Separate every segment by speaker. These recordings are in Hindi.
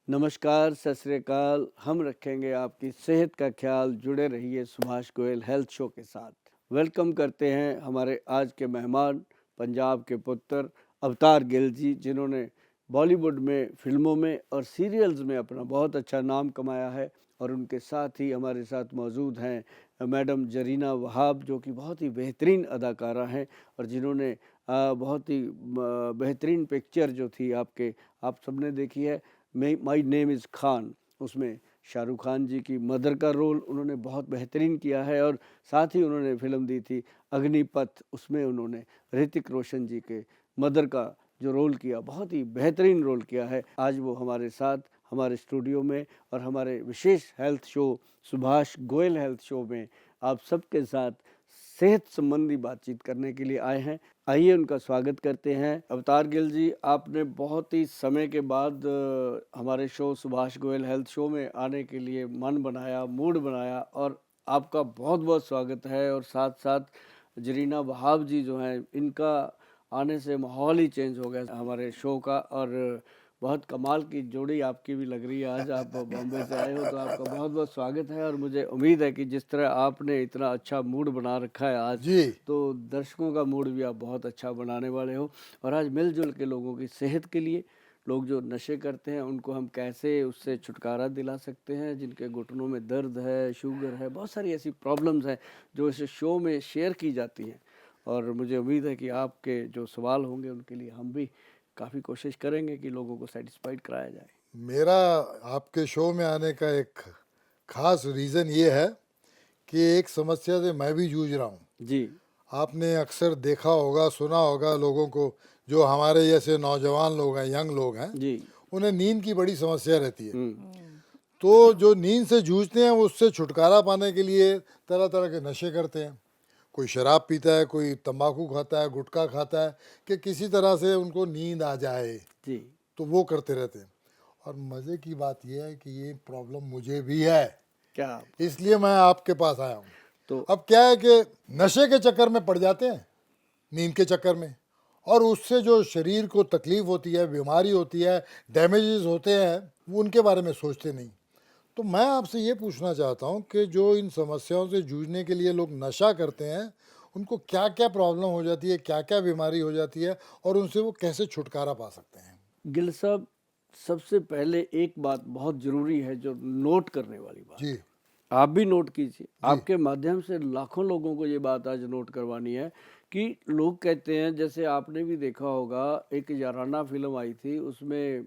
Speaker 1: नमस्कार, सत श्री अकाल। हम रखेंगे आपकी सेहत का ख्याल। जुड़े रहिए सुभाष गोयल हेल्थ शो के साथ। वेलकम करते हैं हमारे आज के मेहमान, पंजाब के पुत्र अवतार गिल जी, जिन्होंने बॉलीवुड में, फिल्मों में और सीरियल्स में अपना बहुत अच्छा नाम कमाया है। और उनके साथ ही हमारे साथ मौजूद हैं मैडम जरीना वहाब, जो कि बहुत ही बेहतरीन अदाकारा हैं और जिन्होंने बहुत ही बेहतरीन पिक्चर जो थी आप सबने देखी है, माई नेम इज़ खान। उसमें शाहरुख खान जी की मदर का रोल उन्होंने बहुत बेहतरीन किया है। और साथ ही उन्होंने फिल्म दी थी अग्निपथ, उसमें उन्होंने ऋतिक रोशन जी के मदर का जो रोल किया, बहुत ही बेहतरीन रोल किया है। आज वो हमारे साथ हमारे स्टूडियो में और हमारे विशेष health show Subhash Goyal health show में आप सबके साथ सेहत संबंधी बातचीत करने के लिए आए हैं। आइए उनका स्वागत करते हैं। अवतार गिल जी, आपने बहुत ही समय के बाद हमारे show Subhash Goyal health show में आने के लिए मन बनाया, मूड बनाया, और आपका बहुत बहुत स्वागत है। और साथ साथ जरीना वहाब जी जो हैं, इनका आने से माहौल ही चेंज हो गया हमारे शो का। और बहुत कमाल की जोड़ी आपकी भी लग रही है। आज आप बॉम्बे से आए हो तो आपका बहुत बहुत स्वागत है। और मुझे उम्मीद है कि जिस तरह आपने इतना अच्छा मूड बना रखा है आज,
Speaker 2: जी
Speaker 1: तो दर्शकों का मूड भी आप बहुत अच्छा बनाने वाले हो। और आज मिलजुल के लोगों की सेहत के लिए, लोग जो नशे करते हैं उनको हम कैसे उससे छुटकारा दिला सकते हैं, जिनके घुटनों में दर्द है, शुगर है, बहुत सारी ऐसी प्रॉब्लम्स हैं जो इस शो में शेयर की जाती हैं। और मुझे उम्मीद है कि आपके जो सवाल होंगे उनके लिए हम भी काफ़ी कोशिश करेंगे कि लोगों को सेटिस्फाइड कराया जाए।
Speaker 2: मेरा आपके शो में आने का एक खास रीज़न ये है कि एक समस्या से मैं भी जूझ रहा हूँ।
Speaker 1: जी
Speaker 2: आपने अक्सर देखा होगा, सुना होगा लोगों को, जो हमारे जैसे नौजवान लोग हैं, यंग लोग हैं,
Speaker 1: जी।
Speaker 2: उन्हें नींद की बड़ी समस्या रहती है।
Speaker 1: हम्म।
Speaker 2: तो जो नींद से जूझते हैं, उससे छुटकारा पाने के लिए तरह तरह के नशे करते हैं। कोई शराब पीता है, कोई तंबाकू खाता है, गुटखा खाता है, कि किसी तरह से उनको नींद आ जाए,
Speaker 1: जी।
Speaker 2: तो वो करते रहते हैं। और मज़े की बात यह है कि ये प्रॉब्लम मुझे भी है,
Speaker 1: क्या?
Speaker 2: इसलिए मैं आपके पास आया हूँ।
Speaker 1: तो
Speaker 2: अब क्या है कि नशे के चक्कर में पड़ जाते हैं, नींद के चक्कर में, और उससे जो शरीर को तकलीफ होती है, बीमारी होती है, डैमेजेस होते हैं, वो उनके बारे में सोचते नहीं। तो मैं आपसे ये पूछना चाहता हूँ कि जो इन समस्याओं से जूझने के लिए लोग नशा करते हैं, उनको क्या क्या प्रॉब्लम हो जाती है, क्या क्या बीमारी हो जाती है, और उनसे वो कैसे छुटकारा पा सकते हैं।
Speaker 1: गिल साहब, सबसे पहले एक बात बहुत ज़रूरी है, जो नोट करने वाली बात
Speaker 2: जी
Speaker 1: है। आप भी नोट कीजिए।
Speaker 2: जी
Speaker 1: आपके माध्यम से लाखों लोगों को ये बात आज नोट करवानी है कि लोग कहते हैं, जैसे आपने भी देखा होगा, एक याराना फिल्म आई थी, उसमें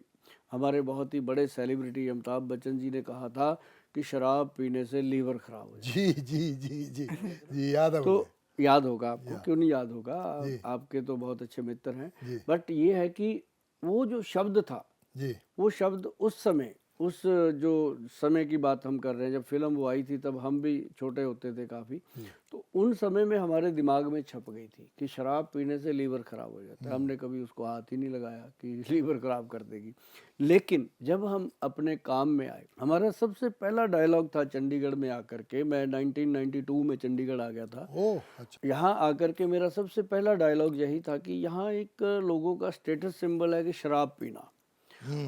Speaker 1: हमारे बहुत ही बड़े सेलिब्रिटी अमिताभ बच्चन जी ने कहा था कि शराब पीने से लीवर खराब हो जाता
Speaker 2: जी जी जी जी जी याद है
Speaker 1: है।
Speaker 2: मुझे।
Speaker 1: तो याद होगा आपको,
Speaker 2: या
Speaker 1: क्यों नहीं याद होगा?
Speaker 2: जी
Speaker 1: आपके तो बहुत अच्छे मित्र हैं।
Speaker 2: जी
Speaker 1: बट ये है कि वो जो शब्द था,
Speaker 2: जी
Speaker 1: वो शब्द उस समय, उस जो समय की बात हम कर रहे हैं, जब फिल्म वो आई थी तब हम भी छोटे होते थे काफ़ी।
Speaker 2: जी
Speaker 1: तो उन समय में हमारे दिमाग में छप गई थी कि शराब पीने से लीवर ख़राब हो जाता है। हमने कभी उसको हाथ ही नहीं लगाया कि लीवर ख़राब कर देगी। लेकिन जब हम अपने काम में आए, हमारा सबसे पहला डायलॉग था चंडीगढ़ में आकर के, मैं 1992 में चंडीगढ़ आ गया था।
Speaker 2: ओह अच्छा।
Speaker 1: यहाँ आकर के मेरा सबसे पहला डायलॉग यही था कि यहाँ एक लोगों का स्टेटस सिंबल है कि शराब पीना,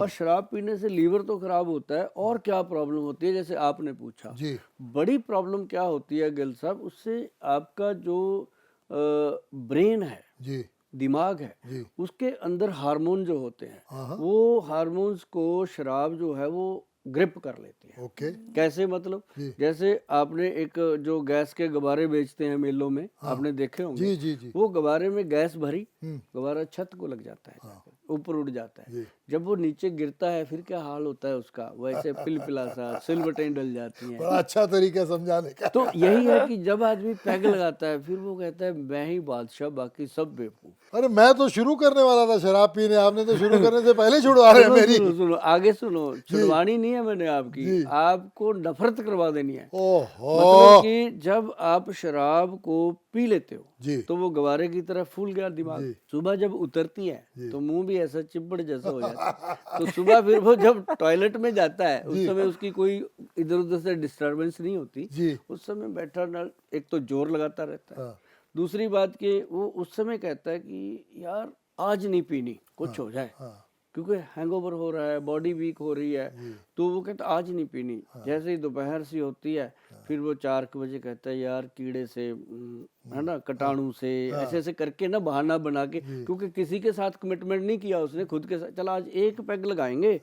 Speaker 1: और शराब पीने से लीवर तो खराब होता है, और क्या प्रॉब्लम होती है, जैसे आपने पूछा।
Speaker 2: जी
Speaker 1: बड़ी प्रॉब्लम क्या होती है गिल साहब, उससे आपका जो ब्रेन है,
Speaker 2: जी
Speaker 1: दिमाग है,
Speaker 2: जी
Speaker 1: उसके अंदर हार्मोन जो होते हैं,
Speaker 2: हाँ हाँ
Speaker 1: वो हार्मोन्स को शराब जो है वो ग्रिप कर लेती है।
Speaker 2: ओके
Speaker 1: कैसे मतलब?
Speaker 2: जी
Speaker 1: जैसे आपने एक जो गैस के गुब्बारे बेचते हैं मेलों में,
Speaker 2: हाँ
Speaker 1: आपने देखे होंगे।
Speaker 2: जी जी जी
Speaker 1: वो गुब्बारे में गैस भरी,
Speaker 2: हम्म
Speaker 1: गुब्बारा छत को लग जाता है,
Speaker 2: हाँ
Speaker 1: जाकर ऊपर उड़ जाता है।
Speaker 2: जी
Speaker 1: जब वो नीचे गिरता है फिर क्या हाल होता है उसका, वैसे पिलपिला सा सिलवटें डल जाती हैं।
Speaker 2: बड़ा अच्छा तरीका समझाने का।
Speaker 1: तो यही है कि जब आदमी पैग लगाता है, फिर वो कहता है मैं ही बादशाह, बाकी सब बेवकूफ।
Speaker 2: अरे मैं तो शुरू करने वाला था शराब पीने, आपने तो शुरू करने से पहले छुड़वा रहे हैं
Speaker 1: सुनो
Speaker 2: मेरी।
Speaker 1: सुनो सुनो, आगे सुनो।
Speaker 2: जी
Speaker 1: छुड़वानी नहीं है मैंने आपकी,
Speaker 2: जी
Speaker 1: आपको नफरत करवा देनी है।
Speaker 2: ओहो
Speaker 1: मतलब कि जब आप शराब को पी लेते हो
Speaker 2: जी
Speaker 1: तो वो गवारे की तरह फूल गया दिमाग।
Speaker 2: जी
Speaker 1: सुबह जब उतरती है
Speaker 2: जी
Speaker 1: तो मुंह भी ऐसा चिपड़ जैसा हो जाता है। तो सुबह फिर वो जब टॉयलेट में जाता है, उस
Speaker 2: जी
Speaker 1: समय उसकी कोई इधर उधर से डिस्टरबेंस नहीं होती।
Speaker 2: जी
Speaker 1: उस समय बैठा न, एक तो जोर लगाता रहता है,
Speaker 2: हाँ
Speaker 1: दूसरी बात कि वो उस समय कहता है कि यार आज नहीं पीनी, कुछ
Speaker 2: हाँ
Speaker 1: हो जाए।
Speaker 2: हाँ
Speaker 1: क्योंकि हैंगओवर हो रहा है, बॉडी वीक हो रही है, तो वो कहता आज नहीं पीनी। जैसे ही दोपहर सी होती है फिर वो 4 बजे कहता है यार कीड़े से है ना, कीटाणु से, ऐसे ऐसे करके ना बहाना बना के, क्योंकि किसी के साथ कमिटमेंट नहीं किया उसने, खुद के साथ चला आज एक पैग लगाएंगे,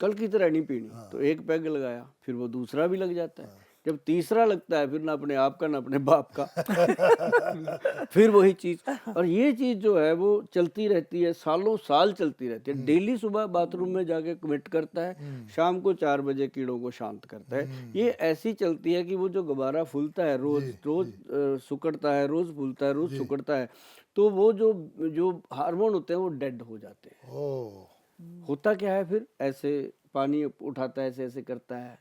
Speaker 1: कल की तरह नहीं पीनी, तो एक पैग लगाया, फिर वो दूसरा भी लग जाता है। जब तीसरा लगता है फिर ना अपने आप का ना अपने बाप का फिर वही चीज। और ये चीज जो है वो चलती रहती है, सालों साल चलती रहती है। डेली सुबह बाथरूम में जाके कमिट करता है, शाम को 4 बजे कीड़ों को शांत करता है। ये ऐसी चलती है कि वो जो गुब्बारा फूलता है रोज रोज सुकड़ता है, रोज फूलता है, रोज सुकड़ता है, तो वो जो जो हार्मोन होते हैं वो डेड हो जाते हैं। होता क्या है फिर, ऐसे पानी उठाता है, ऐसे ऐसे करता है।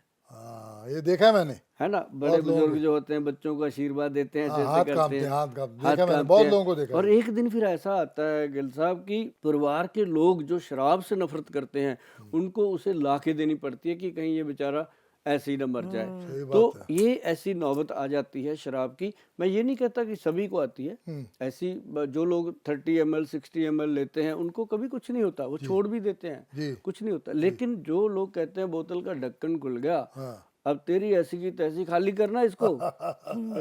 Speaker 2: ये देखा है मैंने,
Speaker 1: है ना, बड़े बुजुर्ग जो होते हैं बच्चों को आशीर्वाद देते हैं, ऐसे
Speaker 2: हाथ
Speaker 1: ऐसे
Speaker 2: कांपते
Speaker 1: करते
Speaker 2: हैं,
Speaker 1: हैं,
Speaker 2: हाथ कांपते,
Speaker 1: हाथ
Speaker 2: देखा मैंने,
Speaker 1: कांपते
Speaker 2: बहुत
Speaker 1: हैं।
Speaker 2: लोगों को देखा
Speaker 1: और
Speaker 2: है।
Speaker 1: एक दिन फिर ऐसा आता है गिल साहब कि परिवार के लोग जो शराब से नफरत करते हैं उनको उसे ला के देनी पड़ती है कि कहीं ये बेचारा ऐसे ही न मर जाए।
Speaker 2: सही
Speaker 1: तो
Speaker 2: बात है।
Speaker 1: ये ऐसी नौबत आ जाती है शराब की। मैं ये नहीं कहता कि सभी को आती है, ऐसी जो लोग 30 ml 60 ml लेते हैं उनको कभी कुछ नहीं होता, वो छोड़ भी देते हैं,
Speaker 2: जी।
Speaker 1: कुछ नहीं होता। लेकिन जो लोग कहते हैं बोतल का ढक्कन खुल गया,
Speaker 2: हाँ।
Speaker 1: अब तेरी ऐसी की तैसी, खाली करना इसको,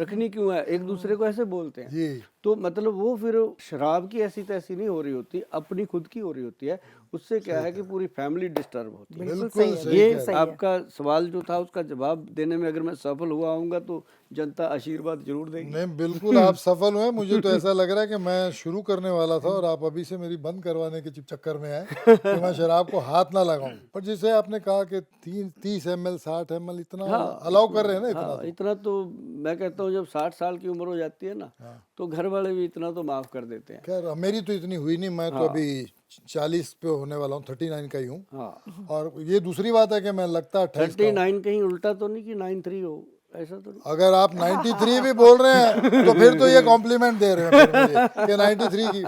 Speaker 1: रखनी क्यों है, एक दूसरे को ऐसे बोलते हैं।
Speaker 2: जी।
Speaker 1: तो मतलब वो फिर शराब की ऐसी तैसी नहीं हो रही होती, अपनी खुद की हो रही होती है। उससे क्या है कि पूरी फैमिली डिस्टर्ब होती है।
Speaker 2: बिल्कुल
Speaker 3: सही है,
Speaker 2: सही
Speaker 1: ये
Speaker 2: कह रहे
Speaker 1: आपका सवाल जो था उसका जवाब देने में अगर मैं सफल हुआ हूँगा तो जनता आशीर्वाद जरूर
Speaker 2: हैं।
Speaker 1: देगी।
Speaker 2: नहीं, बिल्कुल आप सफल हुए। मुझे तो ऐसा लग रहा है कि मैं शुरू करने वाला था और आप अभी से मेरी बंद करवाने के चक्कर में हैं कि मैं शराब को हाथ ना लगाऊं। पर जिसे आपने कहा कि 30 ml 60 ml इतना अलाउ कर रहे हैं ना, इतना
Speaker 1: हाँ, इतना तो मैं कहता हूँ जब 60 साल की उम्र हो जाती है ना, तो घर वाले भी इतना तो माफ कर देते हैं।
Speaker 2: खैर मेरी तो इतनी हुई नहीं, मैं तो अभी 40 पे होने वाला हूँ, 39 का ही हूँ।
Speaker 1: हाँ,
Speaker 2: और ये दूसरी बात है कि मैं लगता 28 का हूँ।
Speaker 1: 39 कहीं उल्टा तो नहीं कि 93 हो, ऐसा तो नहीं।
Speaker 2: अगर आप 93 भी बोल रहे हैं तो फिर तो ये कॉम्प्लीमेंट दे रहे हैं फिर मुझे कि 93 की।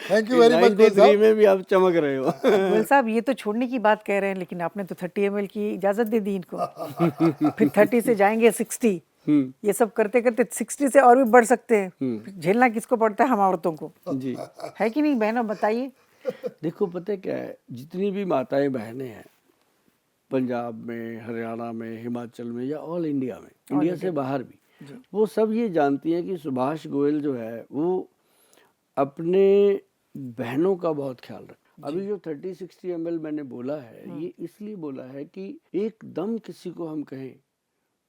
Speaker 2: Thank you very much.
Speaker 1: 93 में भी आप चमक रहे हो।
Speaker 3: गोयल साहब ये तो छोड़ने की बात कह रहे हैं, लेकिन आपने तो 30 ml की इजाजत दे दी इनको। फिर 30 से जाएंगे 60, ये सब करते करते 60 से और भी बढ़ सकते हैं। फिर झेलना किसको पड़ता है, हम औरतों को,
Speaker 1: जी,
Speaker 3: है कि नहीं बहनों, बताइए।
Speaker 1: देखो पता है क्या है, जितनी भी माताएं बहनें हैं पंजाब में, हरियाणा में, हिमाचल में या ऑल इंडिया में, इंडिया से बाहर भी, वो सब ये जानती हैं कि सुभाष गोयल जो है वो अपने बहनों का बहुत ख्याल रखता। अभी जो 30-60 ml मैंने बोला है, ये इसलिए बोला है कि एकदम किसी को हम कहें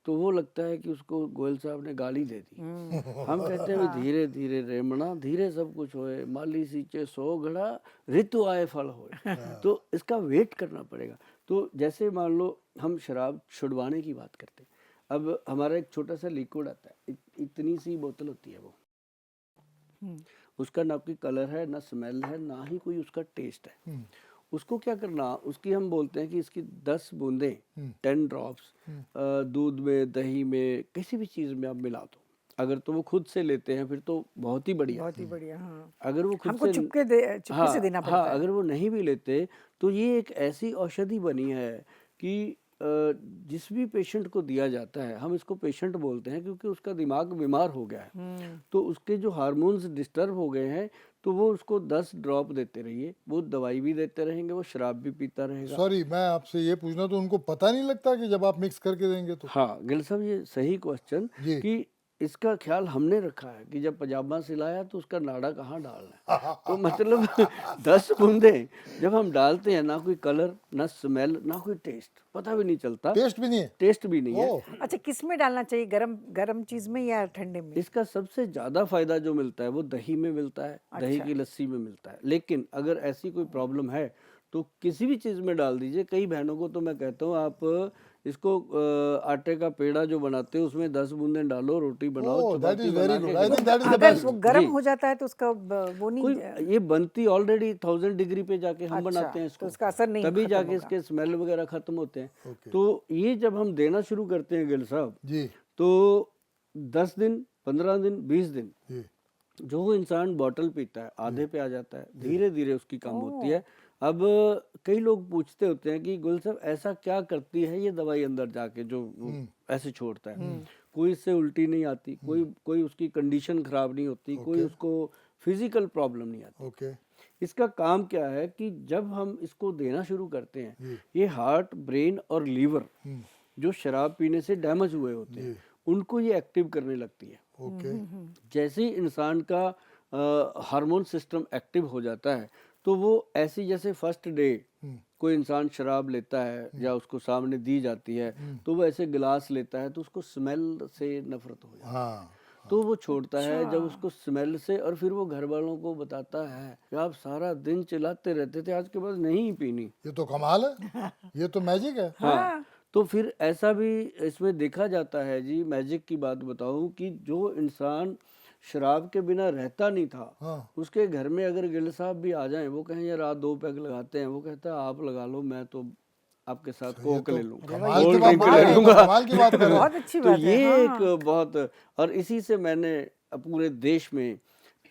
Speaker 1: तो वो लगता है कि उसको गोयल साहब ने गाली दे दी। हम कहते हैं धीरे धीरे रेमना, धीरे सब कुछ होए, माली सींचे 100 घड़ा, ऋतु आए फल होए। तो इसका वेट करना पड़ेगा। तो जैसे मान लो हम शराब छुड़वाने की बात करते हैं, अब हमारा एक छोटा सा लिक्विड आता है, इतनी सी बोतल होती है वो, उसका ना कोई कलर है, ना स्मेल है, ना ही कोई उसका टेस्ट है। उसको क्या करना, उसकी हम बोलते हैं कि इसकी 10 बूंदें 10 ड्रॉप्स दूध में, दही में, किसी भी चीज़ में आप मिला दो। अगर तो वो खुद से लेते हैं फिर तो बहुत ही बढ़िया,
Speaker 3: बहुत ही बढ़िया। हाँ,
Speaker 1: अगर वो खुद
Speaker 3: हमको
Speaker 1: से
Speaker 3: चुपके से देना पड़ता
Speaker 1: हाँ,
Speaker 3: है।
Speaker 1: अगर वो नहीं भी लेते तो ये एक ऐसी औषधि बनी है कि जिस भी पेशेंट को दिया जाता है, हम इसको पेशेंट बोलते हैं क्योंकि उसका दिमाग बीमार हो गया है, तो उसके जो हार्मोन्स डिस्टर्ब हो गए हैं, तो वो उसको 10 ड्रॉप देते रहिए, वो दवाई भी देते रहेंगे, वो शराब भी पीता रहेगा।
Speaker 2: सॉरी, मैं आपसे ये पूछना, तो उनको पता नहीं लगता कि जब आप मिक्स करके देंगे तो?
Speaker 1: हाँ गिल साहब, ये सही क्वेश्चन
Speaker 2: जी।
Speaker 1: कि इसका ख्याल हमने रखा है कि जब पजामा सिलाया तो उसका नाड़ा कहाँ डालना है। तो मतलब 10 बूंदे जब हम डालते हैं, ना कोई कलर, ना स्मेल, ना कोई टेस्ट, पता भी नहीं चलता,
Speaker 2: टेस्ट भी नहीं है?
Speaker 1: टेस्ट भी नहीं है।
Speaker 2: ओह,
Speaker 3: अच्छा, किस में डालना चाहिए, गरम गरम चीज में या ठंडे में?
Speaker 1: इसका सबसे ज्यादा फायदा जो मिलता है वो दही में मिलता है, दही की लस्सी में मिलता है। लेकिन अगर ऐसी कोई प्रॉब्लम है तो किसी भी चीज में डाल दीजिए। कई बहनों को तो मैं कहता हूँ आप इसको आटे का पेड़ा जो बनाते हो उसमें 10 बूंदें डालो, रोटी बनाओ,
Speaker 2: ओह, दैट
Speaker 1: चपाती
Speaker 2: इज
Speaker 1: बना
Speaker 2: वेरी
Speaker 1: के
Speaker 2: गुड। आई
Speaker 1: खाओ।
Speaker 2: थिंक दैट इज द
Speaker 3: अगर
Speaker 2: बेस्ट।
Speaker 3: वो गर्म
Speaker 1: जी।
Speaker 3: हो जाता है तो उसका वो नहीं,
Speaker 1: कोई ये बनती ऑलरेडी 1000 डिग्री पे जाके हम
Speaker 3: अच्छा,
Speaker 1: बनाते हैं
Speaker 3: तो
Speaker 1: इसको,
Speaker 3: उसका असर नहीं
Speaker 1: तभी
Speaker 3: खत्म
Speaker 1: जाके
Speaker 3: होगा।
Speaker 1: इसके स्मेल वगैरह खत्म होते हैं।
Speaker 2: ओके।
Speaker 1: तो ये जब हम देना शुरू करते हैं गिल साहब,
Speaker 2: जी
Speaker 1: तो 10 दिन, 15 दिन, 20 दिन
Speaker 2: जी।
Speaker 1: जो इंसान बॉटल पीता है आधे पे आ जाता है, धीरे धीरे उसकी कम होती है। अब कई लोग पूछते होते हैं कि गुल साहब ऐसा क्या करती है ये दवाई अंदर जाके जो वो ऐसे छोड़ता है। कोई इससे उल्टी नहीं आती, कोई उसकी कंडीशन खराब नहीं होती, कोई उसको फिजिकल प्रॉब्लम नहीं आती।
Speaker 2: ओके।
Speaker 1: इसका काम क्या है कि जब हम इसको देना शुरू करते हैं, ये हार्ट, ब्रेन और लीवर जो शराब पीने से डैमेज हुए होते हैं, उनको ये एक्टिव करने लगती है।
Speaker 2: ओके।
Speaker 1: जैसे ही इंसान का हार्मोन सिस्टम एक्टिव हो जाता है, तो वो ऐसी जैसे फर्स्ट डे कोई इंसान शराब लेता है या उसको सामने दी जाती है, तो वो ऐसे गिलास लेता है तो उसको स्मेल से नफरत हो जाती है।
Speaker 2: हाँ,
Speaker 1: तो वो छोड़ता है जब उसको स्मेल से, और फिर वो घर वालों को बताता है कि आप सारा दिन चिल्लाते रहते थे, आज के बाद नहीं पीनी।
Speaker 2: ये तो कमाल है, ये तो मैजिक है।
Speaker 1: हाँ, तो फिर ऐसा भी इसमें देखा जाता है जी, मैजिक की बात बताऊं कि जो इंसान शराब के बिना रहता नहीं था,
Speaker 2: हाँ,
Speaker 1: उसके घर में अगर गिल साहब भी आ जाएं, वो कहें यार रात 2 पैग लगाते हैं, वो कहता है आप लगा लो, मैं तो आपके साथ कोक ले लूंगा,
Speaker 2: कमाल की
Speaker 1: कोल्ड
Speaker 2: बात
Speaker 1: ड्रिंक
Speaker 2: कर
Speaker 1: ले
Speaker 2: रहे हैं,
Speaker 1: लूंगा।
Speaker 2: कमाल की बात कर रहे हैं।
Speaker 3: बहुत अच्छी
Speaker 1: तो
Speaker 3: बात है।
Speaker 1: ये
Speaker 3: हाँ।
Speaker 1: एक बहुत, और इसी से मैंने पूरे देश में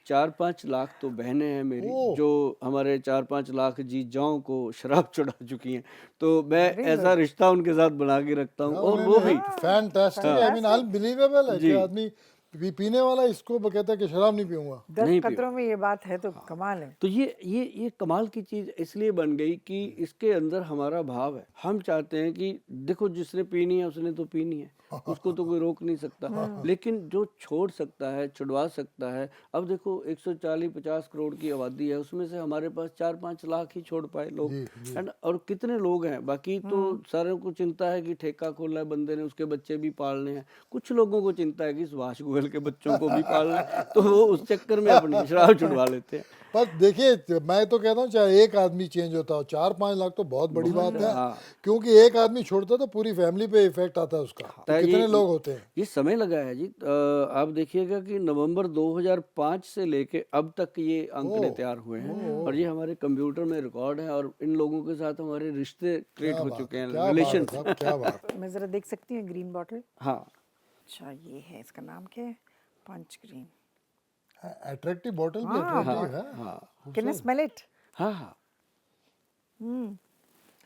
Speaker 1: 4-5 लाख तो बहनें हैं मेरी,
Speaker 2: ओह।
Speaker 1: जो हमारे 4-5 लाख जीजाओं को शराब चढ़ा चुकी हैं, तो मैं ऐसा रिश्ता उनके साथ बना के रखता हूँ, और वो भी
Speaker 2: फैंटास्टिक, आई मीन अनबिलीवेबल है कि
Speaker 1: जी।
Speaker 2: आदमी पीने वाला इसको कहता है कि शराब नहीं पीऊंगा।
Speaker 3: 10 कतरों में ये बात है तो कमाल है।
Speaker 1: तो ये कमाल की चीज इसलिए बन गई कि इसके अंदर हमारा भाव है। हम चाहते हैं कि देखो जिसने पीनी है उसने तो पीनी है, उसको तो कोई रोक नहीं सकता, लेकिन जो छोड़ सकता है, छुड़वा सकता है। अब देखो 140-50 करोड़ की आबादी है, उसमें से हमारे पास 4-5 लाख ही छोड़ पाए लोग, है ना। और कितने लोग हैं, बाकी तो सारों को चिंता है कि ठेका खोलना है बंदे ने, उसके बच्चे भी पालने हैं। कुछ लोगों को चिंता है कि सुभाष गोयल के बच्चों को भी पालना है, तो वो उस चक्कर में अपनी शराब छुड़वा लेते हैं।
Speaker 2: पर देखिए, मैं तो कहता हूँ चाहे एक आदमी चेंज होता हो, 4-5 लाख तो बहुत बड़ी बात है।
Speaker 1: हाँ।
Speaker 2: क्योंकि एक आदमी छोड़ता तो पूरी फैमिली पे इफेक्ट आता है उसका। तो कितने लोग होते हैं?
Speaker 1: ये समय लगा है जी। आप देखिएगा कि नवंबर 2005 से लेके अब तक ये आंकड़े तैयार हुए हैं, और ये हमारे कंप्यूटर में रिकॉर्ड है, और इन लोगों के साथ हमारे रिश्ते क्रिएट हो चुके हैं,
Speaker 2: क्या बात है
Speaker 1: रिलेशन।
Speaker 2: साहब, क्या बात।
Speaker 3: मैं जरा देख सकती हूँ ग्रीन बॉटल।
Speaker 1: हाँ,
Speaker 3: अच्छा ये है, इसका नाम क्या है? पंच ग्रीन।
Speaker 2: अट्रैक्टिव बॉटल भी अट्रैक्टिव है।
Speaker 1: हाँ,
Speaker 3: कैन आई स्मेल इट?
Speaker 1: हाँ, हाँ,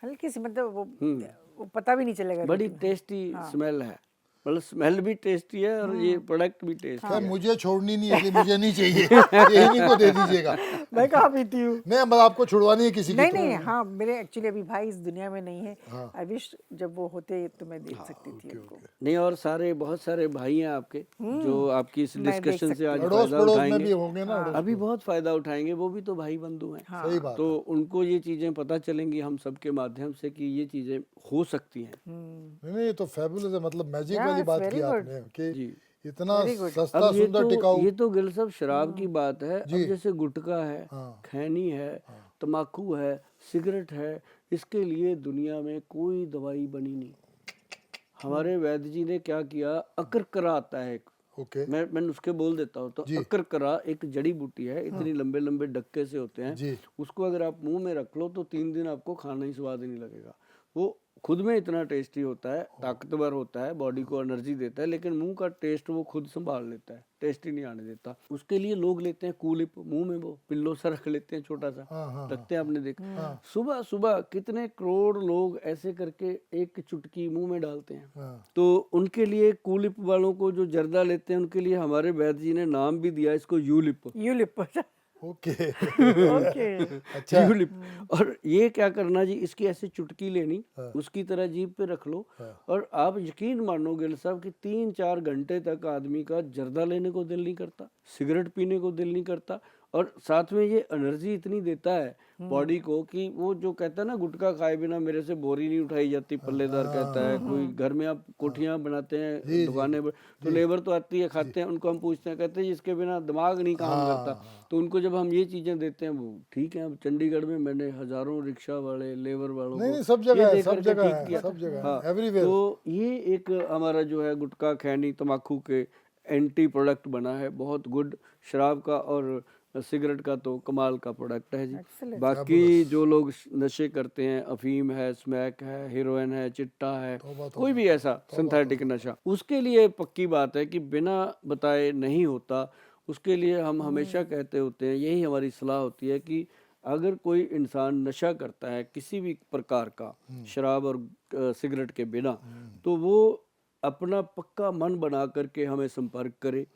Speaker 3: हल्की सी, मतलब वो पता भी नहीं चलेगा।
Speaker 1: बड़ी टेस्टी स्मेल है, मतलब स्मेल भी टेस्टी है और ये प्रोडक्ट भी टेस्टी
Speaker 2: खैर
Speaker 1: है।
Speaker 2: मुझे छोड़नी नहीं है, इसलिए मुझे नहीं चाहिए, ये इन्हीं को दे दीजिएगा।
Speaker 3: मैं कहाँ पीती हूँ।
Speaker 2: नहीं, मतलब आपको छुड़वानी है किसी की
Speaker 3: नहीं
Speaker 2: तो।
Speaker 3: नहीं, हाँ मेरे एक्चुअली अभी भाई इस दुनिया में नहीं है। आई विश जब वो होते तो मैं देख सकती थी उनको।
Speaker 1: नहीं, और बहुत सारे भाई हैं आपके जो आपकी इस
Speaker 3: मैं देख
Speaker 1: डिस्कशन से आज
Speaker 2: अड़ोस
Speaker 1: फायदा
Speaker 2: पड़ोस में
Speaker 1: उठाएंगे,
Speaker 2: भी होंगे ना, अड़ोस
Speaker 1: अभी बहुत फायदा उठाएंगे, वो भी तो भाई बंधु हैं।
Speaker 2: सही बात।
Speaker 1: तो उनको ये चीजें पता चलेंगी हम सबके माध्यम से कि ये चीजें हो सकती हैं।
Speaker 2: नहीं, ये तो फैबुलस है, मतलब मैजिक वाली
Speaker 3: it's
Speaker 2: बात
Speaker 3: very
Speaker 2: की
Speaker 3: good.
Speaker 2: आपने कि
Speaker 1: जी।
Speaker 2: इतना सस्ता,
Speaker 1: अब
Speaker 2: सुंदर, टिकाऊ।
Speaker 1: ये तो गिल साहब शराब की बात है। अब जैसे गुटखा है, खैनी है, तम्बाकू है, सिगरेट है, इसके लिए दुनिया में कोई दवाई बनी नहीं। हमारे वैद्य जी ने क्या किया, अकरकरा आता है एक,
Speaker 2: ओके
Speaker 1: मैं नुस्खे बोल देता हूँ। तो अकरकरा एक जड़ी बूटी है, इतनी लंबे लंबे डक्के से होते हैं।
Speaker 2: जी।
Speaker 1: उसको अगर आप मुंह में रख लो तो 3 दिन आपको खाना ही स्वाद नहीं लगेगा। वो खुद में इतना टेस्टी होता है, ताकतवर होता है, बॉडी को एनर्जी देता है, लेकिन मुंह का टेस्ट वो खुद संभाल लेता है, टेस्ट ही नहीं आने देता। उसके लिए लोग लेते हैं कूलिप, मुंह में वो पिल्लो सा रख लेते हैं, छोटा सा रखते हैं, आपने देखा सुबह सुबह कितने करोड़ लोग ऐसे करके एक चुटकी मुंह में डालते हैं। तो उनके लिए कूलिप वालों को जो जर्दा लेते हैं, उनके लिए हमारे वैद्य जी ने नाम भी दिया इसको यूलिप।
Speaker 3: यूलिप।
Speaker 2: Okay
Speaker 3: okay.
Speaker 2: अच्छा।
Speaker 1: यूलिप। और ये क्या करना जी, इसकी ऐसे चुटकी लेनी, उसकी तरह जीभ पे रख लो, और आप यकीन मानो गिल साहब कि 3-4 घंटे तक आदमी का जर्दा लेने को दिल नहीं करता, सिगरेट पीने को दिल नहीं करता, और साथ में ये एनर्जी इतनी देता है बॉडी को कि वो जो कहता है ना, गुटखा खाए बिना मेरे से बोरी नहीं उठाई जाती, पल्लेदार कहता है कोई। घर में आप कोठियाँ बनाते हैं, दुकानें पर, तो लेबर तो आती है, खाते हैं, उनको हम पूछते हैं, कहते हैं जिसके बिना दिमाग नहीं काम करता। तो उनको जब हम ये चीजें देते हैं, वो ठीक है। अब चंडीगढ़ में मैंने हजारों रिक्शा वाले, लेबर वालों
Speaker 2: नहीं,
Speaker 1: को
Speaker 2: सब जगह
Speaker 1: ये
Speaker 2: है,
Speaker 1: दे
Speaker 2: सब
Speaker 1: करके
Speaker 2: जगह
Speaker 1: ठीक
Speaker 2: है,
Speaker 1: किया।
Speaker 2: सब जगह
Speaker 1: हाँ,
Speaker 2: है, एवरीवेयर।
Speaker 1: तो ये एक हमारा जो है गुटखा, खैनी, तम्बाकू के एंटी प्रोडक्ट बना है, बहुत गुड। शराब का और सिगरेट का तो कमाल का प्रोडक्ट है जी। बाकी जो लोग नशे करते हैं, अफीम है, स्मैक है, हीरोइन है, चिट्टा है, कोई भी ऐसा सिंथेटिक नशा, उसके लिए पक्की बात है कि बिना बताए नहीं होता। उसके लिए हम हमेशा कहते होते हैं, यही हमारी सलाह होती है कि अगर कोई इंसान नशा करता है किसी भी प्रकार का, शराब और सिगरेट के बिना, तो वो अपना पक्का मन बना करके हमें संपर्क करे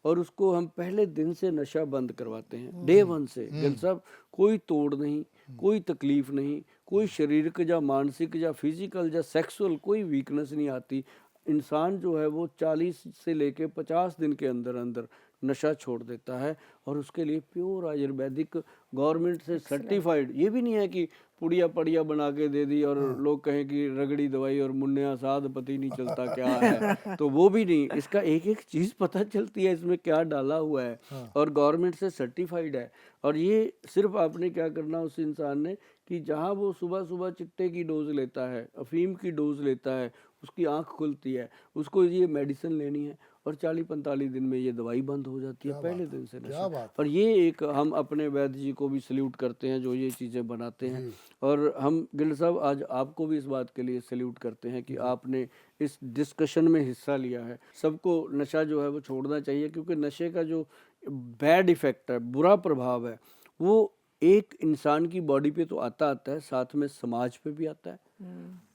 Speaker 1: और उसको हम पहले दिन से नशा बंद करवाते हैं, डे 1 से। गिल साहब, कोई तोड़ नहीं, कोई तकलीफ नहीं, कोई शारीरिक या मानसिक या फिजिकल या सेक्सुअल कोई वीकनेस नहीं आती। इंसान जो है वो 40 से लेके 50 दिन के अंदर अंदर नशा छोड़ देता है और उसके लिए प्योर आयुर्वेदिक गवर्नमेंट से सर्टिफाइड, ये भी नहीं है कि पुड़िया पड़िया बना के दे दी और लोग कहें कि रगड़ी दवाई और मुन्ने आसाद पति नहीं चलता क्या है, तो वो भी नहीं। इसका एक एक चीज़ पता चलती है इसमें क्या डाला हुआ है और गवर्नमेंट से सर्टिफाइड है। और ये सिर्फ आपने क्या करना उस इंसान ने कि जहाँ वो सुबह सुबह चिट्टे की डोज लेता है, अफीम की डोज लेता है, उसकी आंख खुलती है, उसको ये मेडिसिन लेनी है और 40-45 दिन में ये दवाई बंद हो जाती है, पहले दिन से नशा। और ये एक हम अपने वैद्य जी को भी सल्यूट करते हैं जो ये चीज़ें बनाते हैं। और हम गिल साहब आज आपको भी इस बात के लिए सल्यूट करते हैं कि आपने इस डिस्कशन में हिस्सा लिया है। सबको नशा जो है वो छोड़ना चाहिए, क्योंकि नशे का जो बैड इफ़ेक्ट है, बुरा प्रभाव है, वो एक इंसान की बॉडी पे तो आता है, साथ में समाज पे भी आता है,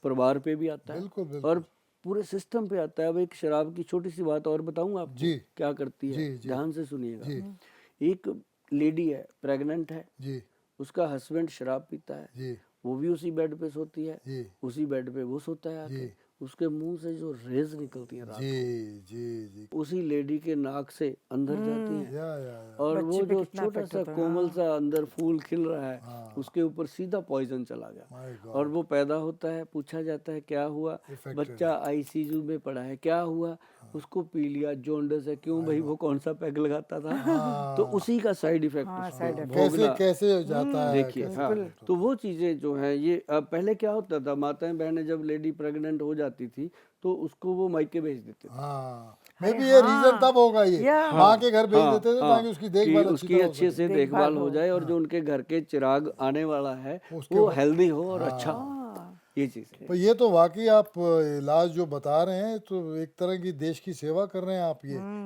Speaker 1: परिवार पे भी आता है,
Speaker 2: बिल्कुल, बिल्कुल।
Speaker 1: और पूरे सिस्टम पे आता है। अब एक शराब की छोटी सी बात और बताऊं आपको
Speaker 2: जी।
Speaker 1: क्या करती है,
Speaker 2: जी, जी।
Speaker 1: ध्यान से सुनिएगा।
Speaker 2: जी।
Speaker 1: एक लेडी है, प्रेग्नेंट है,
Speaker 2: जी
Speaker 1: उसका हस्बैंड शराब पीता है,
Speaker 2: जी
Speaker 1: वो भी उसी बेड पे सोती है,
Speaker 2: जी
Speaker 1: उसी बेड पे वो सोता है आके,
Speaker 2: जी।
Speaker 1: उसके मुंह से जो रेज निकलती है रात
Speaker 2: जी जी जी
Speaker 1: को, उसी लेडी के नाक से अंदर जाती है,
Speaker 2: या
Speaker 1: और
Speaker 3: बच्चे
Speaker 1: वो
Speaker 3: पे
Speaker 1: जो
Speaker 3: कितना
Speaker 1: छोटा
Speaker 3: इफेक्ट
Speaker 1: सा
Speaker 3: होता है।
Speaker 1: कोमल सा अंदर फूल खिल रहा है,
Speaker 2: हाँ।
Speaker 1: उसके ऊपर सीधा पॉइजन चला गया।
Speaker 2: My God.
Speaker 1: और वो पैदा होता है, पूछा जाता है क्या हुआ,
Speaker 2: Affected
Speaker 1: बच्चा आईसीयू में पड़ा है, क्या हुआ, उसको पी लिया, जोंडस है, क्यों भाई, वो कौन सा पैग लगाता था, तो उसी का साइड इफेक्ट
Speaker 3: side
Speaker 1: उसको
Speaker 2: कैसे
Speaker 1: भोगना।
Speaker 2: कैसे जाता है,
Speaker 1: देखिए,
Speaker 2: कैसे
Speaker 1: हाँ,
Speaker 2: affect
Speaker 1: तो वो चीज़ें जो हैं ये पहले क्या होता था, माताएं बहनें जब लेडी प्रेग्नेंट हो जाती थी तो उसको वो मायके भेज देते थे।
Speaker 2: हाँ, मे बी ये रीजन तब होगा, ये
Speaker 3: या
Speaker 2: माँ के घर भेज
Speaker 1: हाँ,
Speaker 2: देते थे
Speaker 1: हाँ,
Speaker 2: ताकि उसकी
Speaker 1: कि
Speaker 2: देखभाल अच्छी
Speaker 1: उसकी
Speaker 2: तरह हो
Speaker 1: अच्छे
Speaker 2: सके।
Speaker 1: से देखभाल हो जाए और जो उनके घर के चिराग आने वाला है वो हेल्दी हो और अच्छा हो, ये चीज़ है।
Speaker 2: पर ये तो वाकई आप इलाज जो बता रहे हैं तो एक तरह की देश की सेवा कर रहे हैं आप,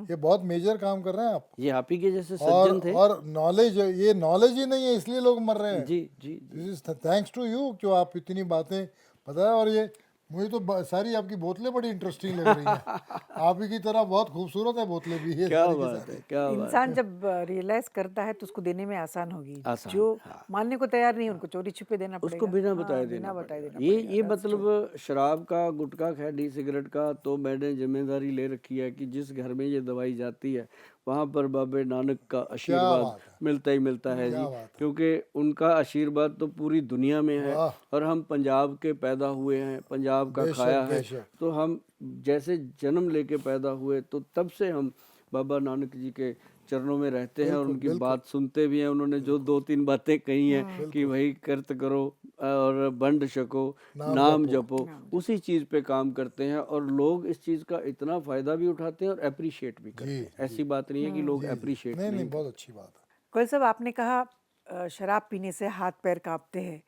Speaker 2: ये बहुत मेजर काम कर रहे हैं आप।
Speaker 1: ये आप ही के जैसे सज्जन थे।
Speaker 2: और नॉलेज, ये नॉलेज ही नहीं है इसलिए लोग मर रहे हैं।
Speaker 1: जी जी जी।
Speaker 2: This is thanks to you कि आप इतनी बातें बताएं। और ये मुझे तो सारी आपकी बोतलें बड़ी इंटरेस्टिंग लग रही हैं। आप ही की तरह बहुत खूबसूरत है बोतलें भी, ये
Speaker 1: क्या
Speaker 2: सारी की
Speaker 1: बात
Speaker 2: सारी।
Speaker 1: है, क्या बात
Speaker 3: इंसान जब रियलाइज करता है तो उसको देने में आसान होगी।
Speaker 1: आसान,
Speaker 3: जो मानने को तैयार नहीं, उनको चोरी छुपे देना पड़ेगा,
Speaker 1: उसको बिना
Speaker 3: हाँ,
Speaker 1: बताए
Speaker 3: बिना
Speaker 1: देना
Speaker 3: बताए
Speaker 1: पड़ेगा।
Speaker 3: देना
Speaker 1: ये
Speaker 3: पड़ेगा।
Speaker 1: ये
Speaker 3: That's true.
Speaker 1: मतलब शराब का, गुटखा, खैनी, सिगरेट का तो मैंने जिम्मेदारी ले रखी है कि जिस घर में ये दवाई जाती है वहाँ पर बाबे नानक का आशीर्वाद
Speaker 2: बात है।
Speaker 1: मिलता ही मिलता है
Speaker 2: क्या
Speaker 1: जी,
Speaker 2: बात है।
Speaker 1: क्योंकि उनका आशीर्वाद तो पूरी दुनिया में है।
Speaker 2: वाह।
Speaker 1: और हम पंजाब के पैदा हुए हैं, पंजाब का
Speaker 2: बेशक,
Speaker 1: खाया है,
Speaker 2: बेशक।
Speaker 1: तो हम जैसे जन्म लेके पैदा हुए तो तब से हम बाबा नानक जी के चरणों में रहते हैं और उनकी बात सुनते भी हैं। उन्होंने जो 2-3 बातें कही हैं कि भाई कर्त करो और बंड छको, नाम जपो, उसी चीज़ पे काम करते हैं और लोग इस चीज़ का इतना फ़ायदा भी उठाते हैं और अप्रिशिएट भी करते हैं। ऐसी बात नहीं है कि लोग अप्रिशिएट
Speaker 2: नहीं
Speaker 1: नहीं
Speaker 2: नहीं, बहुत अच्छी बात है।
Speaker 3: कोयल साहब, आपने कहा शराब पीने से हाथ पैर कांपते हैं,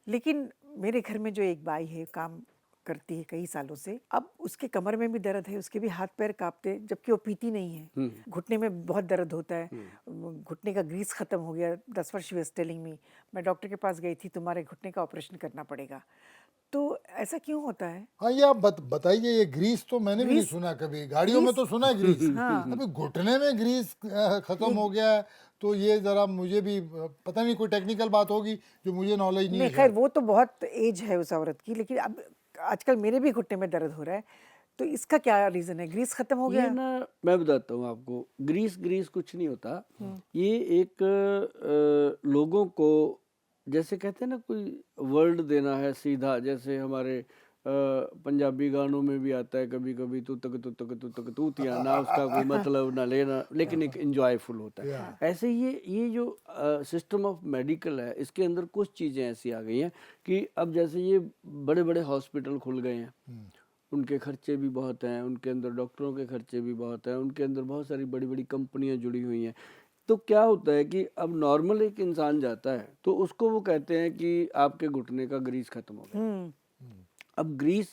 Speaker 3: लेकिन मेरे घर में जो एक बाई है, काम करती है कई सालों से, अब उसके कमर में भी दर्द है, उसके भी हाथ पैर कांपते हैं, जबकि वो पीती नहीं है। घुटने में बहुत दर्द होता है, घुटने का ग्रीस खत्म हो गया। 10 वर्ष शी वाज टेलिंग मी, मैं डॉक्टर के पास गई थी, तुम्हारे घुटने का ऑपरेशन करना पड़ेगा। तो ऐसा क्यों होता है?
Speaker 2: हाँ, ये आप बताइए। ये ग्रीस तो मैंने भी नहीं सुना कभी। गाड़ियों में तो सुना है ग्रीस, अभी घुटने में ग्रीस खत्म हो गया है, तो ये जरा मुझे भी पता नहीं, कोई टेक्निकल बात होगी जो मुझे नॉलेज नहीं
Speaker 3: नहीं,
Speaker 2: है।
Speaker 3: खैर वो तो बहुत एज है उस औरत की, लेकिन अब आजकल मेरे भी घुटने में दर्द हो रहा है, तो इसका क्या रीजन है? ग्रीस खत्म हो गया?
Speaker 1: ये ना, मैं बताता हूँ आपको, ग्रीस कुछ नहीं होता। ये एक लोगों को, जैसे कहते हैं ना, कोई वर्ड देना है सीधा, जैसे हमारे पंजाबी गानों में भी आता है कभी कभी, तू तक तू तक तू तक तूतिया, ना उसका कोई मतलब ना लेना, लेकिन एक इंजॉयफुल होता है। ऐसे ये जो सिस्टम ऑफ मेडिकल है, इसके अंदर कुछ चीज़ें ऐसी आ गई हैं कि अब जैसे ये बड़े बड़े हॉस्पिटल खुल गए हैं, उनके खर्चे भी बहुत हैं, उनके अंदर डॉक्टरों के खर्चे भी बहुत हैं, उनके अंदर बहुत सारी बड़ी बड़ी कंपनियां जुड़ी हुई हैं। तो क्या होता है कि अब नॉर्मल एक इंसान जाता है तो उसको वो कहते हैं कि आपके घुटने का ग्रीस खत्म हो गया। अब ग्रीस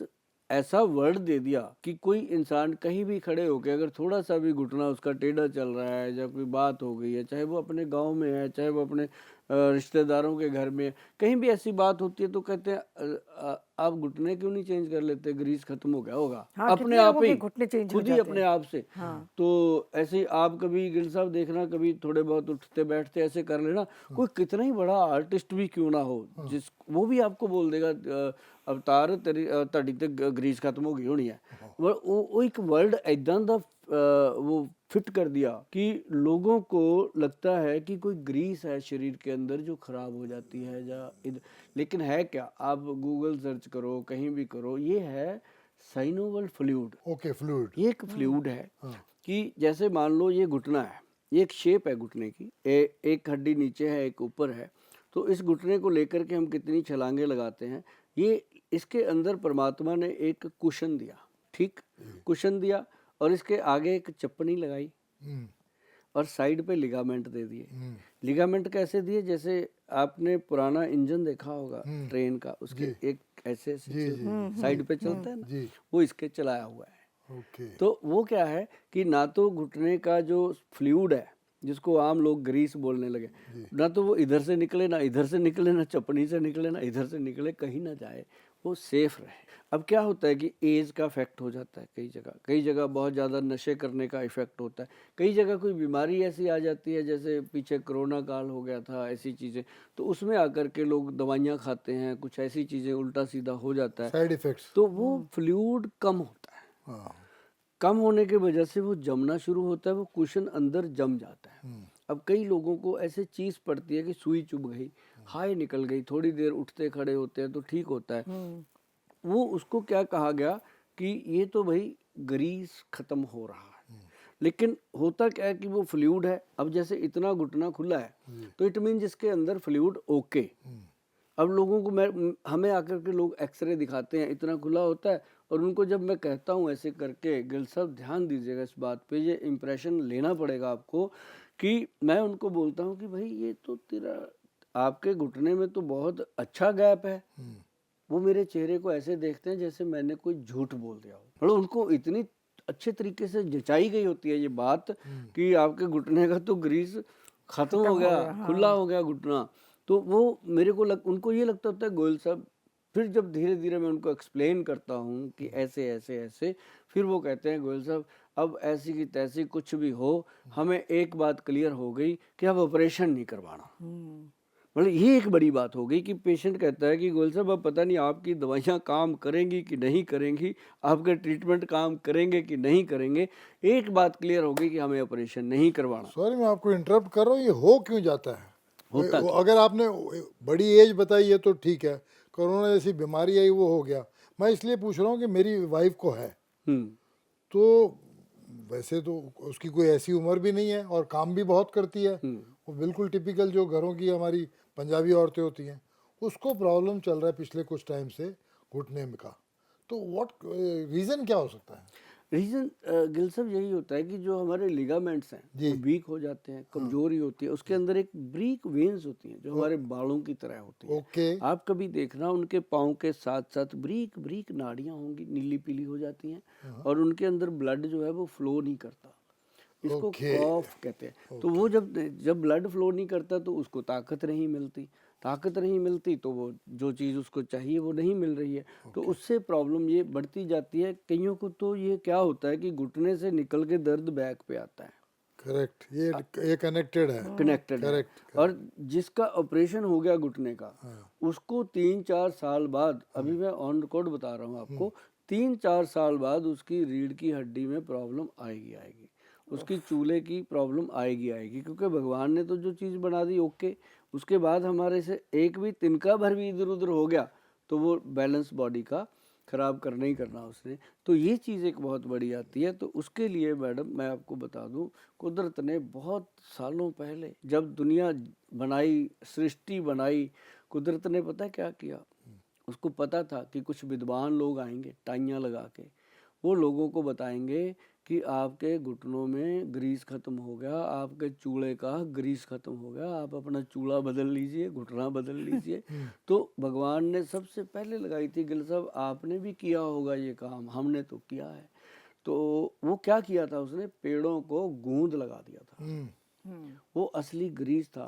Speaker 1: ऐसा वर्ड दे दिया कि कोई इंसान कहीं भी खड़े होके अगर थोड़ा सा भी घुटना उसका टेढ़ा चल रहा है या कोई बात हो गई है, चाहे वो अपने गांव में है, चाहे वो अपने रिश्तेदारों के घर में कहीं भी ऐसी बात होती है तो कहते हैं आप घुटने क्यों नहीं चेंज कर लेते, ग्रीस खत्म हो गया होगा
Speaker 3: हाँ,
Speaker 1: अपने
Speaker 3: कितने
Speaker 1: आप
Speaker 3: लोगों के
Speaker 1: ही,
Speaker 3: घुटने चेंज हो
Speaker 1: खुद ही
Speaker 3: जाते
Speaker 1: अपने
Speaker 3: हैं।
Speaker 1: आप से।
Speaker 3: हाँ।
Speaker 1: तो ऐसे ही आप कभी गिल साहब देखना, कभी थोड़े बहुत उठते बैठते ऐसे कर लेना, कोई कितना ही बड़ा आर्टिस्ट भी क्यों ना हो, जिस वो भी आपको बोल देगा अवतार तेरी ਤੁਹਾਡੀ ਤੇ ग्रीस खत्म हो गई होनी है। वो एक वर्ड ऐदा दा वो फिट कर दिया कि लोगों को लगता है कि कोई ग्रीस है शरीर के अंदर जो खराब हो जाती है या लेकिन है क्या, आप गूगल सर्च करो, कहीं भी करो, ये है साइनोवल फ्लूइड।
Speaker 2: Okay, fluid.
Speaker 1: ये एक फ्लूइड है कि जैसे मान लो ये घुटना है, ये एक शेप है घुटने की, एक हड्डी नीचे है एक ऊपर है, तो इस घुटने को लेकर के हम कितनी छलांगे लगाते हैं। ये इसके अंदर परमात्मा ने एक कुशन दिया, ठीक, कुशन दिया, और इसके आगे एक चप्पनी लगाई और साइड पे लिगामेंट दे दिए। लिगामेंट कैसे दिए, जैसे आपने पुराना इंजन देखा होगा ट्रेन का, उसके एक ऐसे साइड पे चलता है ना, वो इसके चलाया हुआ है।
Speaker 2: ओके।
Speaker 1: तो वो क्या है कि ना तो घुटने का जो फ्लूइड है जिसको आम लोग ग्रीस बोलने लगे, ना तो वो इधर से निकले, ना इधर से निकले, ना चपनी से निकले, ना इधर से निकले, कहीं ना जाए, वो सेफ रहे। अब क्या होता है कि एज का इफेक्ट हो जाता है, कई जगह बहुत ज़्यादा नशे करने का इफेक्ट होता है, कई जगह कोई बीमारी ऐसी आ जाती है, जैसे पीछे कोरोना काल हो गया था, ऐसी चीज़ें, तो उसमें आकर के लोग दवाइयाँ खाते हैं, कुछ ऐसी चीज़ें उल्टा सीधा हो जाता है,
Speaker 2: साइड इफेक्ट्स।
Speaker 1: तो वो फ्लूइड कम होता है। कम होने की वजह से वो जमना शुरू होता है, वो कुशन अंदर जम जाता है। अब कई लोगों को ऐसे चीज़ पड़ती है कि सुई चुभ गई, हाय निकल गई, थोड़ी देर उठते खड़े होते हैं तो ठीक होता है, वो उसको क्या कहा गया कि ये तो भाई ग्रीस खत्म हो रहा है। लेकिन होता क्या है कि वो फ्लूइड है, अब जैसे इतना घुटना खुला है तो इट मीन जिसके अंदर फ्लूइड ओके। अब लोगों को हमें आकर के लोग एक्सरे दिखाते हैं, इतना खुला होता है, और उनको जब मैं कहता हूँ ऐसे करके, गिल साहब ध्यान दीजिएगा इस बात पे, ये इम्प्रेशन लेना पड़ेगा आपको, कि मैं उनको बोलता हूँ कि भाई ये तो तेरा आपके घुटने में तो बहुत अच्छा गैप है, वो मेरे चेहरे को ऐसे देखते हैं जैसे मैंने कोई झूठ बोल दिया हो। मतलब उनको इतनी अच्छे तरीके से जचाई गई होती है ये बात कि आपके घुटने का तो ग्रीस खत्म हो गया, खुला हो गया घुटना। तो वो मेरे को उनको ये लगता होता है गोयल साहब, फिर जब धीरे धीरे मैं उनको एक्सप्लेन करता हूँ कि ऐसे ऐसे ऐसे, फिर वो कहते हैं गोयल साहब अब ऐसी की तैसी कुछ भी हो, हमें एक बात क्लियर हो गई कि अब ऑपरेशन नहीं करवाना। मतलब ये एक बड़ी बात हो गई कि पेशेंट कहता है कि गोयल साहब अब पता नहीं आपकी दवाइयाँ काम करेंगी कि नहीं करेंगी, आपके ट्रीटमेंट काम करेंगे कि नहीं करेंगे, एक बात क्लियर हो गई कि हमें ऑपरेशन नहीं करवाना।
Speaker 2: सॉरी मैं आपको इंटरप्ट कर रहा हूँ, ये हो क्यों जाता है?
Speaker 1: होता
Speaker 2: वो अगर आपने बड़ी एज बताई है तो ठीक है, कोरोना जैसी बीमारी आई वो हो गया, मैं इसलिए पूछ रहा हूँ कि मेरी वाइफ को है, तो वैसे तो उसकी कोई ऐसी उम्र भी नहीं है और काम भी बहुत करती है, वो बिल्कुल टिपिकल जो घरों की हमारी पंजाबी औरतें होती हैं, उसको प्रॉब्लम चल रहा है पिछले कुछ टाइम से घुटने में का, तो व्हाट रीज़न क्या हो सकता है?
Speaker 1: रीज़न गिल साहब यही होता है कि जो हमारे लिगामेंट्स हैं वो वीक हो जाते हैं, कमजोरी होती है, उसके अंदर एक ब्रीक वेन्स होती हैं जो हमारे बालों की तरह होती हैं।
Speaker 2: ओके।
Speaker 1: आप कभी देखना उनके पाँव के साथ साथ ब्रीक ब्रीक नाड़ियाँ होंगी, नीली पीली हो जाती हैं, और उनके अंदर ब्लड जो है वो फ्लो नहीं करता, इसको कॉफ कहते हैं। तो वो जब ब्लड फ्लो नहीं करता तो उसको ताकत नहीं मिलती, ताकत नहीं मिलती तो वो जो चीज़ उसको चाहिए वो नहीं मिल रही है, तो उससे प्रॉब्लम ये बढ़ती जाती है। कईयों को तो ये क्या होता है कि घुटने से निकल के दर्द बैक पे आता है।
Speaker 2: करेक्ट, ये कनेक्टेड है।
Speaker 1: कनेक्टेड है।
Speaker 2: करेक्ट।
Speaker 1: और जिसका ऑपरेशन हो गया घुटने का, उसको 3-4 साल बाद, अभी मैं ऑन रिकॉर्ड बता रहा हूँ आपको, 3-4 साल बाद उसकी रीढ़ की हड्डी में प्रॉब्लम आएगी, उसकी चूल्हे की प्रॉब्लम आएगी, क्योंकि भगवान ने तो जो चीज़ बना दी ओके, उसके बाद हमारे से एक भी तिनका भर भी इधर उधर हो गया तो वो बैलेंस बॉडी का ख़राब करना ही करना उसने। तो ये चीज़ एक बहुत बड़ी आती है। तो उसके लिए मैडम मैं आपको बता दूं, कुदरत ने बहुत सालों पहले जब दुनिया बनाई, सृष्टि बनाई, कुदरत ने पता क्या किया, उसको पता था कि कुछ विद्वान लोग आएंगे टाइयाँ लगा के, वो लोगों को बताएंगे कि आपके घुटनों में ग्रीस खत्म हो गया, आपके चूड़े का ग्रीस खत्म हो गया, आप अपना चूड़ा बदल लीजिए, घुटना बदल लीजिए। तो भगवान ने सबसे पहले लगाई थी। गिल साहब आपने भी किया होगा ये काम, हमने तो किया है। तो वो क्या किया था, उसने पेड़ों को गूंद लगा दिया था। वो असली ग्रीस था।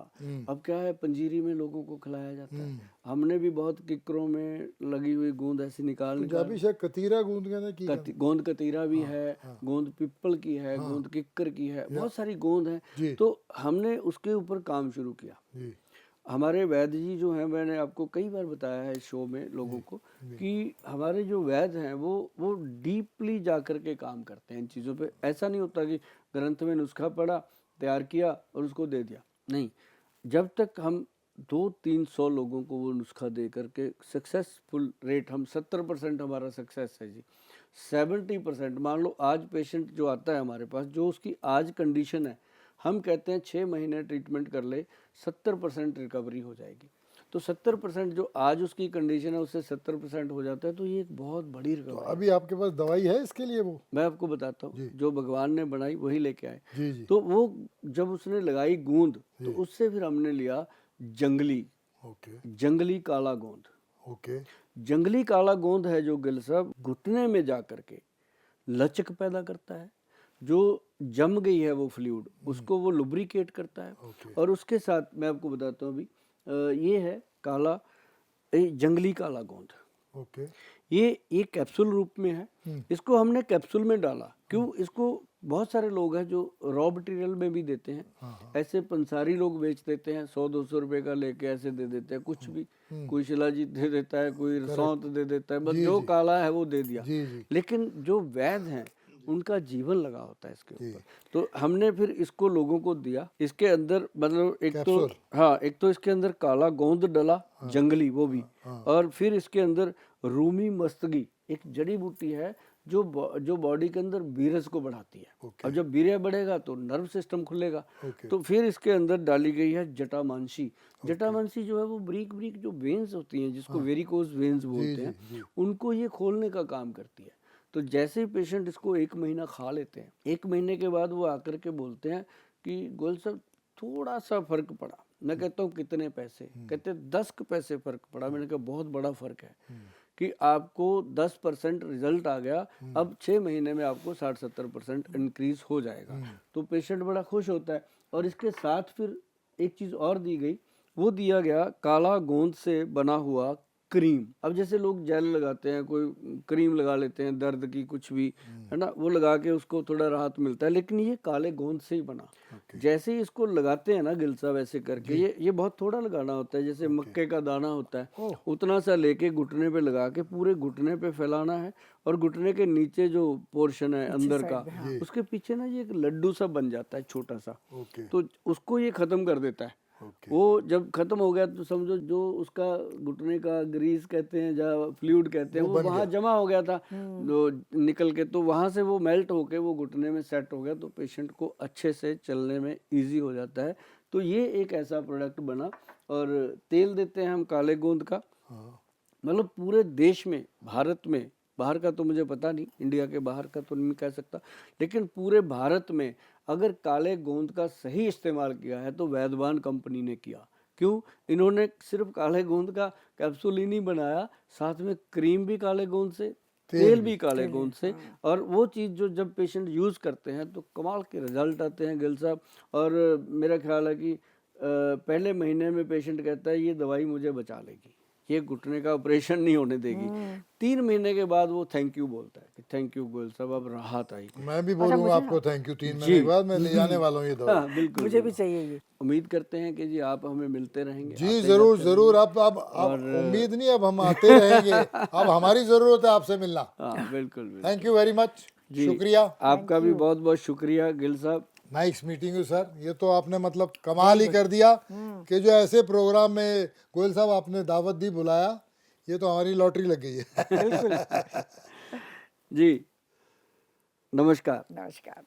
Speaker 1: अब क्या है, पंजीरी में लोगों को खिलाया जाता है। हमने भी बहुत किक्करों में लगी हुई गोंद ऐसी निकाल
Speaker 2: पंजाबी शायद कतीरा गूंद कहते हैं की कहते
Speaker 1: गोंद कतीरा भी है, गोंद पिप्पल की है, गोंद किक्कर की है, बहुत सारी गोंद है। तो हमने उसके ऊपर काम शुरू किया।
Speaker 2: जी
Speaker 1: हमारे वैद्य जी जो हैं, मैंने आपको कई बार बताया है इस शो में लोगों को कि हमारे जो वैद्य हैं वो डीपली जा कर के काम करते हैं इन चीज़ों पे। ऐसा नहीं होता कि ग्रंथ में नुस्खा पढ़ा, तैयार किया और उसको दे दिया, नहीं। जब तक हम 200-300 लोगों को वो नुस्खा दे करके सक्सेसफुल रेट, हम 70% हमारा सक्सेस है जी। 70% मान लो आज पेशेंट जो आता है हमारे पास, जो उसकी आज कंडीशन है, हम कहते हैं 6 महीने ट्रीटमेंट कर ले 70% रिकवरी हो जाएगी। तो 70% जो आज उसकी कंडीशन है उससे 70% हो जाता है, तो ये एक बहुत बड़ी
Speaker 2: तो
Speaker 1: रिकवरी।
Speaker 2: अभी आपके पास दवाई है इसके लिए? वो
Speaker 1: मैं आपको बताता हूँ, जो भगवान ने बनाई वही लेके आए।
Speaker 2: जी जी
Speaker 1: तो वो जब उसने लगाई गूंद, तो उससे फिर हमने लिया जंगली जंगली काला गोंद।
Speaker 2: ओके
Speaker 1: जंगली काला गोंद है जो गिल साहब घुटने में जा करके लचक पैदा करता है। जो जम गई है वो फ्लूइड, उसको वो लुब्रिकेट करता है। और उसके साथ मैं आपको बताता हूँ अभी, ये है काला जंगली काला गोंद।
Speaker 2: ओके
Speaker 1: ये कैप्सूल रूप में है। इसको हमने कैप्सूल में डाला। क्यों? इसको बहुत सारे लोग हैं जो रॉ मटेरियल में भी देते हैं। ऐसे पंसारी लोग बेच देते हैं, 100-200 रुपए का लेके ऐसे दे देते हैं, कुछ भी। कोई शिलाजीत दे देता है, कोई सौंत दे देता है, बस जो काला है वो दे दिया। लेकिन जो वैद्य हैं उनका जीवन लगा होता है इसके ऊपर। तो हमने फिर इसको लोगों को दिया। इसके अंदर मतलब एक तो हाँ, एक तो इसके अंदर काला गोंद डला, जंगली वो भी, और फिर इसके अंदर रूमी मस्तगी एक जड़ी बूटी है जो बॉडी के अंदर वीरस को बढ़ाती है। अब जब वीर्य बढ़ेगा तो नर्व सिस्टम खुलेगा। तो फिर इसके अंदर डाली गई है जटामांसी। जटामांसी जो है वो ब्रीक जो वेन्स होती हैं, जिसको वेरिकोज वेन्स बोलते हैं, उनको ये खोलने का काम करती है। तो जैसे ही पेशेंट इसको 1 महीना खा लेते हैं, 1 महीने के बाद वो आकर के बोलते हैं कि गोयल साहब थोड़ा सा फर्क पड़ा। मैं कहता हूँ कितने पैसे? कहते 10 पैसे फर्क पड़ा। मैंने कहा बहुत बड़ा फर्क है कि आपको 10% रिजल्ट आ गया, अब 6 महीने में आपको 60-70% इंक्रीज हो जाएगा। तो पेशेंट बड़ा खुश होता है। और इसके साथ फिर एक चीज़ और दी गई, वो दिया गया काला गोंद से बना हुआ क्रीम। अब जैसे लोग जेल लगाते हैं, कोई क्रीम लगा लेते हैं दर्द की, कुछ भी है ना, वो लगा के उसको थोड़ा राहत मिलता है, लेकिन ये काले गोंद से ही बना। जैसे ही इसको लगाते हैं ना गिल साहब ऐसे करके, ये बहुत थोड़ा लगाना होता है, जैसे मक्के का दाना होता है, उतना सा लेके घुटने पे लगा के पूरे घुटने पे फैलाना है। और घुटने के नीचे जो पोर्शन है अंदर का, उसके पीछे ना ये एक लड्डू सा बन जाता है छोटा सा, तो उसको ये खत्म कर देता है। वो जब खत्म हो गया तो समझो जो उसका घुटने का ग्रीस कहते हैं या फ्लूइड कहते हैं, वो वहाँ जमा हो गया था जो निकल के, तो वहाँ से वो मेल्ट होके वो घुटने में सेट हो गया, तो पेशेंट को अच्छे से चलने में इजी हो जाता है। तो ये एक ऐसा प्रोडक्ट बना। और तेल देते हैं हम काले गोंद का, मतलब पूरे देश में, भारत में, बाहर का तो मुझे पता नहीं, इंडिया के बाहर का तो नहीं कह सकता, लेकिन पूरे भारत में अगर काले गोंद का सही इस्तेमाल किया है तो वैद्यवान कंपनी ने किया। क्यों? इन्होंने सिर्फ काले गोंद का कैप्सूल ही नहीं बनाया, साथ में क्रीम भी काले गोंद से, तेल भी काले गोंद से। और वो चीज़ जो जब पेशेंट यूज़ करते हैं तो कमाल के रिजल्ट आते हैं गिल साहब। और मेरा ख्याल है कि पहले महीने में पेशेंट कहता है ये दवाई मुझे बचा लेगी, ये घुटने का ऑपरेशन नहीं होने देगी। 3 महीने के बाद वो थैंक यू बोलता है कि थैंक यू गोयल साहब, अब राहत आई।
Speaker 2: मैं भी बोलूँगा आपको थैंक यू। 3 महीने के बाद मैं ले जाने वाला हूँ ये दवा।
Speaker 1: हाँ, बिल्कुल,
Speaker 3: मुझे भी चाहिए ये।
Speaker 1: उम्मीद करते हैं कि जी आप हमें मिलते रहेंगे।
Speaker 2: जी जरूर जरूर। अब उम्मीद नहीं, अब हम आते रहेंगे। अब हमारी जरूरत है आपसे मिलना।
Speaker 1: हाँ बिल्कुल।
Speaker 2: Thank you very much. शुक्रिया
Speaker 1: आपका भी बहुत बहुत शुक्रिया गिल साहब।
Speaker 2: Nice meeting you sir. ये तो आपने मतलब कमाल ही कर दिया कि जो ऐसे प्रोग्राम में गोयल साहब आपने दावत दी, बुलाया, ये तो हमारी लॉटरी लग गई है।
Speaker 3: बिल्कुल।
Speaker 1: जी नमस्कार।
Speaker 3: नमस्कार।